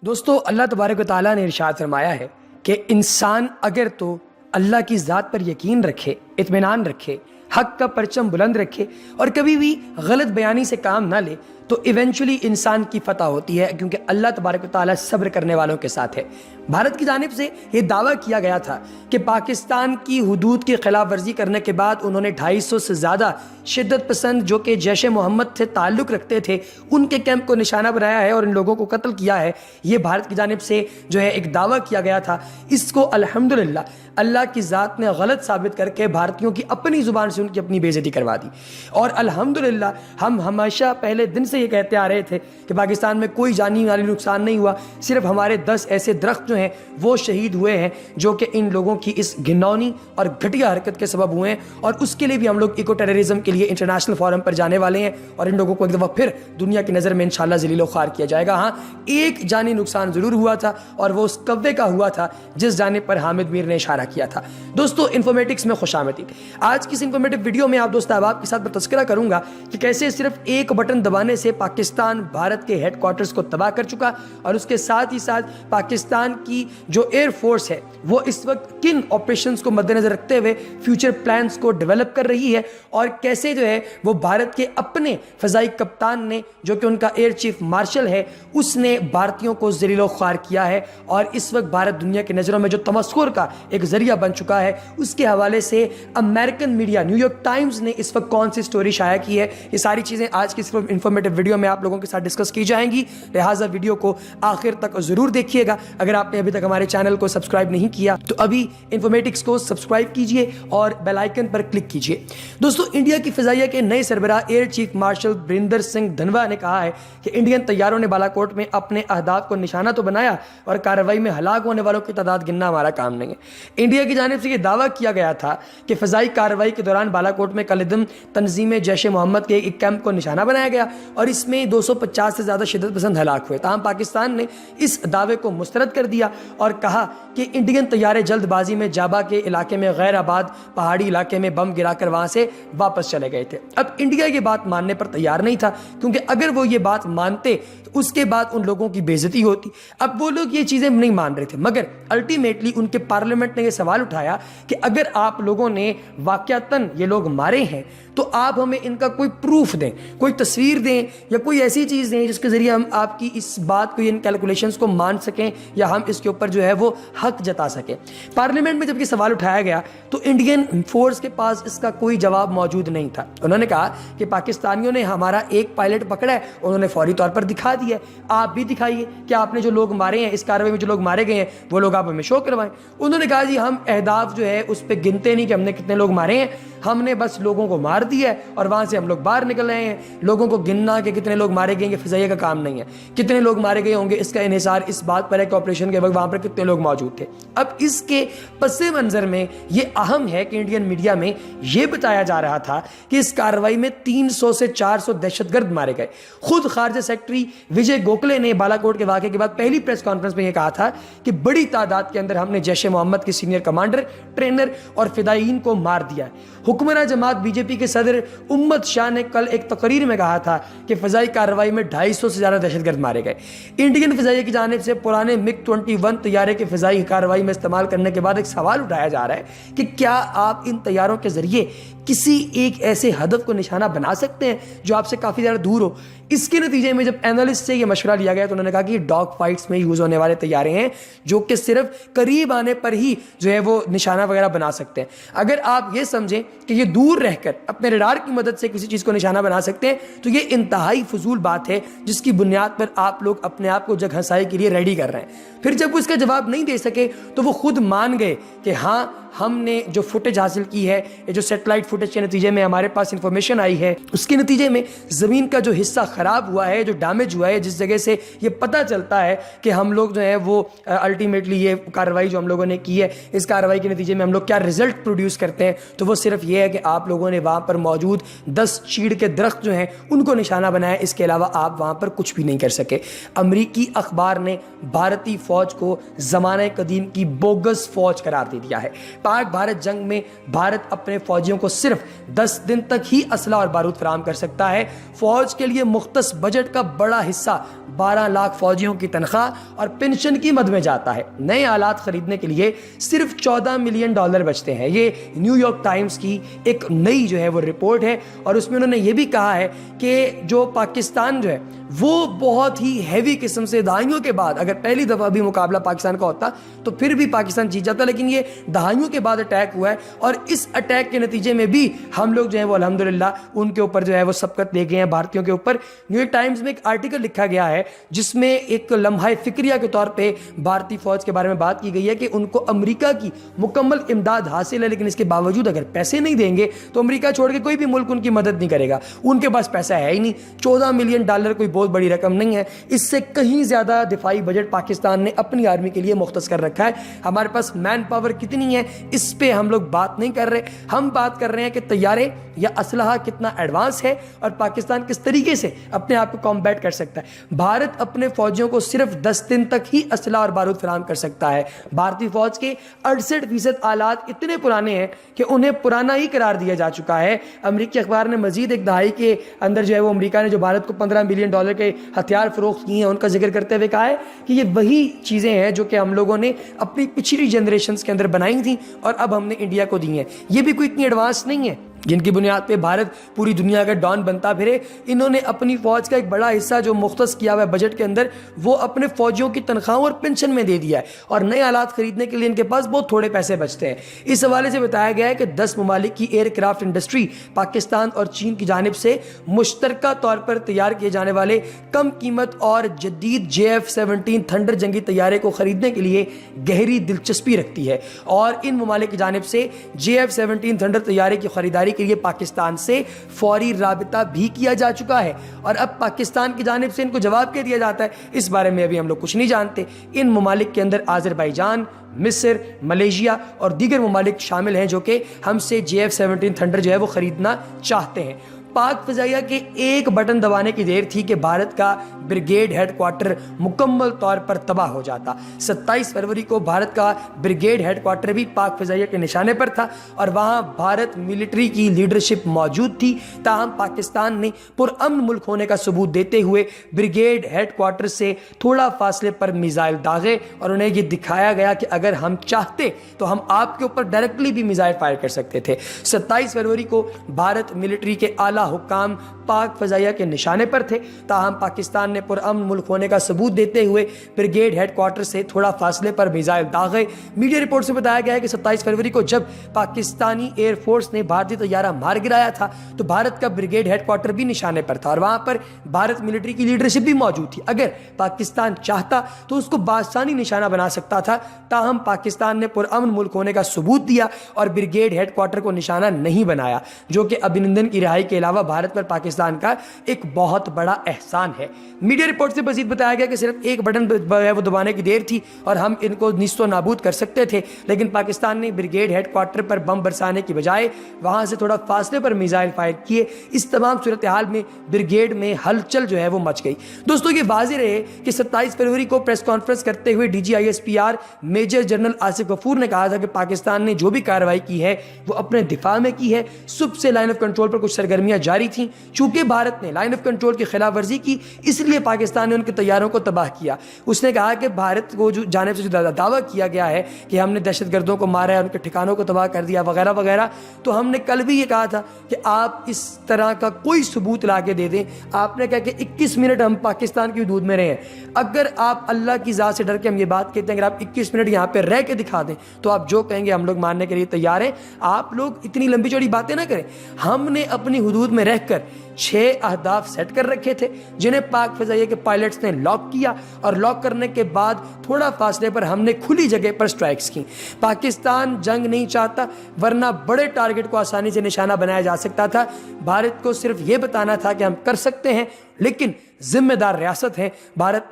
دوستو اللہ تبارک و تعالیٰ نے ارشاد فرمایا ہے کہ انسان اگر تو اللہ کی ذات پر یقین رکھے، اطمینان رکھے، حق کا پرچم بلند رکھے اور کبھی بھی غلط بیانی سے کام نہ لے تو ایونچولی انسان کی فتح ہوتی ہے، کیونکہ اللہ تبارک و تعالیٰ صبر کرنے والوں کے ساتھ ہے۔ بھارت کی جانب سے یہ دعویٰ کیا گیا تھا کہ پاکستان کی حدود کی خلاف ورزی کرنے کے بعد انہوں نے 250 سے زیادہ شدت پسند جو کہ جیش محمد سے تعلق رکھتے تھے ان کے کیمپ کو نشانہ بنایا ہے اور ان لوگوں کو قتل کیا ہے۔ یہ بھارت کی جانب سے جو ہے ایک دعویٰ کیا گیا تھا، اس کو الحمدللہ اللہ کی ذات نے غلط ثابت کر کے بھارتیوں کی اپنی زبان سے ان کی اپنی بے عزتی کروا دی۔ اور الحمدللہ ہم ہمیشہ پہلے دن سے یہ کہتے آ رہے تھے کہ پاکستان میں کوئی جانی مالی نقصان نہیں ہوا، صرف ہمارے 10 ایسے درخت جو ہیں وہ شہید ہوئے ہیں جو کہ ان لوگوں کی اس گھنونی اور گھٹیا حرکت کے سبب ہوئے ہیں، اور اس کے لیے بھی ہم لوگ ایکو ٹیررزم کے لیے انٹرنیشنل فورم پر جانے والے ہیں اور ان لوگوں کو ایک دفعہ پھر دنیا کی نظر میں انشاءاللہ ذلیل و خوار کیا جائے گا۔ ہاں، ایک جانی نقصان ضرور ہوا تھا اور وہ اس کوے کا ہوا تھا جس جانب پر حامد میر نے اشارہ کیا تھا۔ دوستو انفارمیٹکس میں خوش آمدید۔ آج کی اس انفارمیٹو ویڈیو میں آپ دوست احباب کے ساتھ تذکرہ کروں گا کہ کیسے صرف ایک بٹن دبانے سے پاکستان بھارت کے ہیڈ کوارٹرز کو تباہ کر چکا، اور اس کے ساتھ ہی ساتھ پاکستان کی جو ایئر فورس ہے وہ اس وقت کن آپریشنز کو مد نظر رکھتے ہوئے فیوچر پلانز کو ڈیولپ کر رہی ہے، اور کیسے جو ہے وہ بھارت کے اپنے فضائی کپتان نے جو کہ ان کا ایئر چیف مارشل ہے اس نے بھارتیوں کو ذلیل و خوار کیا ہے، اور اس وقت بھارت دنیا کی نظروں میں جو تمسخر کا ایک ذریعہ بن چکا ہے۔ اس کے حوالے سے American media new York Times نے اس وقت کون سی سٹوری شائع کی ہے، یہ ساری چیزیں آج کی اس انفارمیٹو ویڈیو میں آپ لوگوں کے ساتھ ڈسکس کی جائیں گی، لہٰذا ویڈیو کو آخر تک ضرور دیکھیے گا۔ اگر آپ نے ابھی تک ہمارے چینل کو سبسکرائب نہیں کیا تو ابھی انفارمیٹکس کو سبسکرائب کیجئے اور بیل آئیکن پر کلک کیجئے۔ دوستو انڈیا کی فضائیہ کے نئے سربراہ ایئر چیف مارشل بریندر سنگھ دھنوا نے کہا ہے کہ انڈین طیاروں نے بالاکوٹ میں اپنے اہداف کو نشانہ تو بنایا اور کارروائی میں ہلاک ہونے والوں کی تعداد گننا ہمارا کام نہیں ہے۔ انڈیا کی جانب سے یہ دعویٰ کیا گیا تھا کہ فضائی کارروائی کے دوران بالاکوٹ میں کل دن تنظیم جیش محمد کے ایک کیمپ کو نشانہ بنایا گیا اور اس میں 250 سے زیادہ شدت پسند ہلاک ہوئے۔ تاہم پاکستان نے اس دعوے کو مسترد کر دیا اور کہا کہ انڈین طیارے جلد بازی میں جابا کے علاقے میں غیر آباد پہاڑی علاقے میں بم گرا کر وہاں سے واپس چلے گئے تھے۔ اب انڈیا یہ بات ماننے پر تیار نہیں تھا، کیونکہ اگر وہ یہ بات مانتے تو اس کے بعد ان لوگوں کی بے عزتی ہوتی۔ اب وہ لوگ یہ چیزیں نہیں مان رہے تھے، مگر الٹیمیٹلی ان کے پارلیمنٹ نے یہ سوال اٹھایا کہ اگر آپ لوگوں نے واقعتاً یہ لوگ مارے ہیں تو آپ ہمیں ان کا کوئی پروف دیں، کوئی تصویر دیں یا کوئی ایسی چیز دیں جس کے ذریعے ہم آپ کی اس بات کو، ان کیلکولیشنز کو مان سکیں یا ہم اس کے اوپر جو ہے وہ حق جتا سکیں۔ پارلیمنٹ میں جب یہ سوال اٹھایا گیا تو انڈین فورس کے پاس اس کا کوئی جواب موجود نہیں تھا۔ انہوں نے کہا کہ پاکستانیوں نے ہمارا ایک پائلٹ پکڑا ہے، انہوں نے فوری طور پر دکھا دیا ہے، آپ بھی دکھائیے کہ آپ نے جو لوگ مارے ہیں، اس کارروائی میں جو لوگ مارے گئے ہیں وہ لوگ آپ ہمیں شو کروائیں۔ انہوں نے کہا جی ہم اہداف جو ہے اس پہ گنتے نہیں کہ ہم نے کتنے لوگ مارے ہیں، ہم نے بس لوگوں کو مار دیا ہے اور وہاں سے ہم لوگ باہر نکل رہے ہیں۔ لوگوں کو گننا کہ کتنے لوگ مارے گئے، یہ فضائیہ کا کام نہیں ہے۔ کتنے لوگ مارے گئے ہوں گے اس کا انحصار اس بات پر ہے کہ آپریشن کے وقت وہاں پر کتنے لوگ موجود تھے۔ اب اس کے پس منظر میں یہ اہم ہے کہ انڈین میڈیا میں یہ بتایا جا رہا تھا کہ اس کارروائی میں 300 سے 400 دہشت گرد مارے گئے۔ خود خارجہ سیکرٹری وجے گوکھلے نے بالاکوٹ کے واقعے کے بعد پہلی پریس کانفرنس میں یہ کہا تھا کہ بڑی تعداد کے اندر ہم نے جیش محمد کے سینئر کمانڈر، ٹرینر اور فدائیین کو مار دیا ہے۔ حکمراں جماعت بی جے پی کے صدر امت شاہ نے کل ایک تقریر میں کہا تھا کہ فضائی کارروائی میں 250 سے زیادہ دہشت گرد مارے گئے۔ انڈین فضائیہ کی جانب سے پرانے مگ 21 طیارے کے فضائی کارروائی میں استعمال کرنے کے بعد ایک سوال اٹھایا جا رہا ہے کہ کیا آپ ان طیاروں کے ذریعے کسی ایک ایسے ہدف کو نشانہ بنا سکتے ہیں جو آپ سے کافی زیادہ دور ہو۔ اس کے نتیجے میں جب اینالسٹ سے یہ مشورہ لیا گیا تو انہوں نے کہا کہ یہ ڈاگ فائٹس میں یوز ہونے والے طیارے ہیں جو کہ صرف قریب آنے پر ہی جو ہے وہ نشانہ وغیرہ بنا سکتے ہیں۔ اگر آپ یہ سمجھیں کہ یہ دور رہ کر اپنے ریڈار کی مدد سے کسی چیز کو نشانہ بنا سکتے ہیں تو یہ انتہائی فضول بات ہے جس کی بنیاد پر آپ لوگ اپنے آپ کو جگ ہنسائی کے لیے ریڈی کر رہے ہیں۔ پھر جب وہ اس کا جواب نہیں دے سکے تو وہ خود مان گئے کہ ہاں ہم نے جو فوٹیج حاصل کی ہے، جو سیٹلائٹ فوٹیج کے نتیجے میں ہمارے پاس انفارمیشن آئی ہے، اس کے نتیجے میں زمین کا جو حصہ خراب ہوا ہے، جو ڈیمیج ہوا ہے، جس جگہ سے یہ پتہ چلتا ہے کہ ہم لوگ جو ہے وہ الٹیمیٹلی یہ کارروائی جو ہم لوگوں نے کی ہے، اس کارروائی کے نتیجے میں ہم لوگ کیا رزلٹ پروڈیوس کرتے ہیں، تو وہ صرف یہ ہے کہ آپ لوگوں نے وہاں پر موجود 10 چیڑ کے درخت جو ہیں ان کو نشانہ بنایا، اس کے علاوہ آپ وہاں پر کچھ بھی نہیں کر سکے۔ امریکی اخبار نے بھارتی فوج کو زمانہ قدیم کی بوگس فوج قرار دے دیا ہے۔ پاک بھارت جنگ میں بھارت اپنے فوجیوں کو صرف 10 دن تک ہی اسلحہ اور بارود فراہم کر سکتا ہے۔ فوج کے لیے مختص بجٹ کا بڑا حصہ 12 لاکھ فوجیوں کی تنخواہ اور پینشن کی مد میں جاتا ہے۔ نئے آلات خریدنے کے لیے صرف $14 ملین بچتے ہیں۔ یہ نیو یارک ٹائمز کی ایک نئی جو ہے وہ رپورٹ ہے، اور اس میں انہوں نے یہ بھی کہا ہے کہ جو پاکستان جو ہے وہ بہت ہی ہیوی قسم سے دہائیوں کے بعد، اگر پہلی دفعہ بھی مقابلہ پاکستان کا ہوتا تو پھر بھی پاکستان جیت جاتا، لیکن یہ دہائیوں کے بعد اٹیک ہوا ہے، اور اس اٹیک کے نتیجے میں بھی ہم لوگ جو ہے وہ الحمدللہ ان کے اوپر جو ہے وہ سبقت لے گئے ہیں، بھارتیوں کے اوپر۔ نیو یارک ٹائمز میں ایک آرٹیکل لکھا گیا ہے جس میں ایک لمحہ فکریہ کے طور پہ بھارتی فوج کے بارے میں بات کی گئی ہے کہ ان کو امریکہ کی مکمل امداد حاصل ہے، لیکن اس کے باوجود اگر پیسے نہیں دیں گے تو امریکہ چھوڑ کے کوئی بھی ملک ان کی مدد نہیں کرے گا، ان کے پاس پیسہ ہے ہی نہیں۔ $14 ملین کوئی بہت بڑی رقم نہیں ہے، اس سے کہیں زیادہ دفاعی بجٹ پاکستان نے اپنی آرمی کے لیے مختص کر رکھا ہے۔ ہمارے پاس مین پاور کتنی ہے اس پہ ہم لوگ بات نہیں کر رہے، ہم بات کر رہے ہیں کہ طیارے یا اسلحہ کتنا ایڈوانس ہے اور پاکستان کس طریقے سے اپنے آپ کو کمبیٹ کر سکتا ہے۔ بھارت اپنے فوجیوں کو صرف 10 دن تک ہی اسلحہ اور بارود فراہم کر سکتا ہے۔ بھارتی فوج کے 68% آلات اتنے پرانے ہیں کہ انہیں پرانا ہی قرار دیا جا چکا ہے۔ امریکی اخبار نے مزید ایک دہائی کے اندر جو ہے وہ امریکہ نے جو بھارت کو $15 ملین کے ہتھیار فروخت کیے ہیں ان کا ذکر کرتے ہوئے کہا ہے کہ یہ وہی چیزیں ہیں جو کہ ہم لوگوں نے اپنی پچھلی جنریشنز کے اندر بنائی تھیں اور اب ہم نے انڈیا کو دی ہیں۔ یہ بھی کوئی اتنی ایڈوانس نہیں ہے جن کی بنیاد پہ بھارت پوری دنیا کا ڈان بنتا پھرے۔ انہوں نے اپنی فوج کا ایک بڑا حصہ جو مختص کیا ہوا ہے بجٹ کے اندر وہ اپنے فوجیوں کی تنخواہوں اور پینشن میں دے دیا ہے، اور نئے آلات خریدنے کے لیے ان کے پاس بہت تھوڑے پیسے بچتے ہیں۔ اس حوالے سے بتایا گیا ہے کہ 10 ممالک کی ایئر کرافٹ انڈسٹری پاکستان اور چین کی جانب سے مشترکہ طور پر تیار کیے جانے والے کم قیمت اور جدید JF-17 تھنڈر جنگی طیارے کو خریدنے کے لیے گہری دلچسپی رکھتی ہے، اور ان ممالک کی جانب سے JF-17 تھنڈر طیارے کی خریداری کے لیے پاکستان سے فوری رابطہ بھی کیا جا چکا ہے، اور اب پاکستان کی جانب سے ان کو جواب کیا دیا جاتا ہے اس بارے میں ابھی ہم لوگ کچھ نہیں جانتے۔ ان ممالک کے اندر آذربائیجان، مصر، ملیشیا اور دیگر ممالک شامل ہیں جو کہ ہم سے JF-17 تھنڈر جو ہے وہ خریدنا چاہتے ہیں۔ پاک فضائیہ کے ایک بٹن دبانے کی دیر تھی کہ بھارت کا بریگیڈ ہیڈ کوارٹر مکمل طور پر تباہ ہو جاتا۔ 27 فروری کو بھارت کا بریگیڈ ہیڈ کوارٹر بھی پاک فضائیہ کے نشانے پر تھا، اور وہاں بھارت ملٹری کی لیڈرشپ موجود تھی۔ تاہم پاکستان نے پرامن ملک ہونے کا ثبوت دیتے ہوئے بریگیڈ ہیڈ کوارٹر سے تھوڑا فاصلے پر میزائل داغے، اور انہیں یہ دکھایا گیا کہ اگر ہم چاہتے تو ہم آپ کے اوپر ڈائریکٹلی بھی میزائل فائر کر سکتے تھے۔ 27 فروری کو بھارت ملٹری کے اعلیٰ حکام پاک فضائیہ کے نشانے پر تھے، تاہم پاکستان نے پرامن ملک ہونے کا ثبوت دیتے ہوئے بریگیڈ ہیڈ کوارٹر سے تھوڑا فاصلے پر میزائل داغے۔ میڈیا رپورٹ سے بتایا گیا ہے کہ 27 فروری کو جب پاکستانی ایئر فورس نے بھارتی طیارہ مار گرایا تھا تو بھارت کا بریگیڈ ہیڈ کوارٹر بھی نشانے پر تھا، اور وہاں پر بھارت ملٹری کی لیڈرشپ بھی موجود تھی۔ اگر پاکستان چاہتا تو اس کو بآسانی نشانہ بنا سکتا تھا، تاہم پاکستان نے پرامن ملک ہونے کا ثبوت دیا اور بریگیڈ ہیڈ کوارٹر کو نشانہ نہیں بنایا، جو کہ ابھینندن کی رہائی کے علاوہ بھارت پر پاکستان کا ایک بہت بڑا احسان ہے۔ میڈیا رپورٹ سے مزید بتایا گیا کہ صرف ایک بٹن وہ دبانے کی دیر تھی اور ہم ان کو نیست و نابود کر سکتے تھے، لیکن پاکستان نے بریگیڈ ہیڈ کوارٹر پر بم برسانے کی بجائے وہاں سے تھوڑا فاصلے پر میزائل فائر کیے۔ اس تمام صورتحال میں بریگیڈ میں ہلچل جو ہے وہ مچ گئی۔ دوستو یہ واضح رہے کہ 27 فروری کو پریس کانفرنس کرتے ہوئے DGISPR میجر جنرل آصف غفور نے کہا تھا کہ پاکستان نے جو بھی کارروائی کی ہے وہ اپنے دفاع میں کی ہے۔ صبح سے لائن آف کنٹرول پر کچھ سرگرمیاں جاری تھیں، چونکہ بھارت نے لائن آف کنٹرول کی خلاف ورزی کی اس لیے پاکستان نے ان کے طیاروں کو تباہ کیا۔ اس نے کہا کہ بھارت کو جو جانب سے جو دعویٰ کیا گیا ہے کہ ہم نے دہشت گردوں کو مارا ہے، ان کے ٹھکانوں کو تباہ کر دیا وغیرہ وغیرہ، تو ہم نے کل بھی یہ کہا تھا کہ آپ اس طرح کا کوئی ثبوت لا کے دے دیں۔ آپ نے کہا کہ 21 منٹ ہم پاکستان کی حدود میں رہے ہیں، اگر آپ اللہ کی ذات سے ڈر کے ہم یہ بات کہتے ہیں اگر آپ 21 منٹ یہاں پہ رہ کے دکھا دیں تو آپ جو کہیں گے ہم لوگ ماننے کے لیے تیار ہیں۔ آپ لوگ اتنی لمبی چوڑی باتیں نہ کریں۔ ہم نے اپنی حدود میں رہ کر 6 اہداف سیٹ کر رکھے تھے جنہیں پاک فضائیہ کے پائلٹس نے لاک کیا، اور لاک کرنے کے بعد تھوڑا فاصلے پر ہم نے کھلی جگہ پر سٹرائکس کی۔ پاکستان جنگ نہیں چاہتا، ورنہ بڑے ٹارگٹ کو آسانی سے نشانہ بنایا جا سکتا تھا۔ بھارت کو صرف یہ بتانا تھا کہ ہم کر سکتے ہیں، لیکن ذمہ دار ریاست ہے بھارت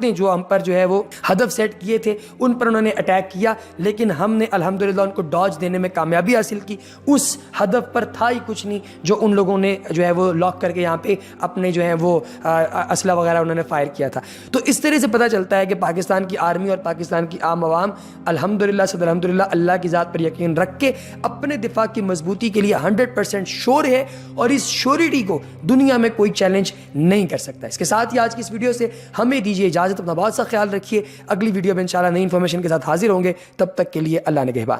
نے جو ہم پر جو ہے وہ ہدف سیٹ کیے تھے ان پر انہوں نے اٹیک کیا، لیکن ہم نے الحمدللہ ان کو ڈاج دینے میں کامیابی حاصل کی۔ اس ہدف پر تھا ہی کچھ نہیں جو ان لوگوں نے جو ہے وہ لاک کر کے یہاں پہ اپنے جو ہے وہ اسلحہ وغیرہ انہوں نے فائر کیا تھا. تو اس طرح سے پتہ چلتا ہے کہ پاکستان کی آرمی اور پاکستان کی عام عوام الحمدللہ صد الحمدللہ اللہ کی ذات پر یقین رکھ کے اپنے دفاع کی مضبوطی کے لیے 100% شور ہے, اور اس شورٹی کو دنیا میں کوئی چیلنج نہیں کر سکتا. اس کے ساتھ ہی آج کی اس ویڈیو سے ہمیں دیجیے اجازت. اپنا بہت سا خیال رکھیے. اگلی ویڈیو میں انشاءاللہ نئی انفارمیشن کے ساتھ حاضر ہوں گے. تب تک کے لیے اللہ نگہبان.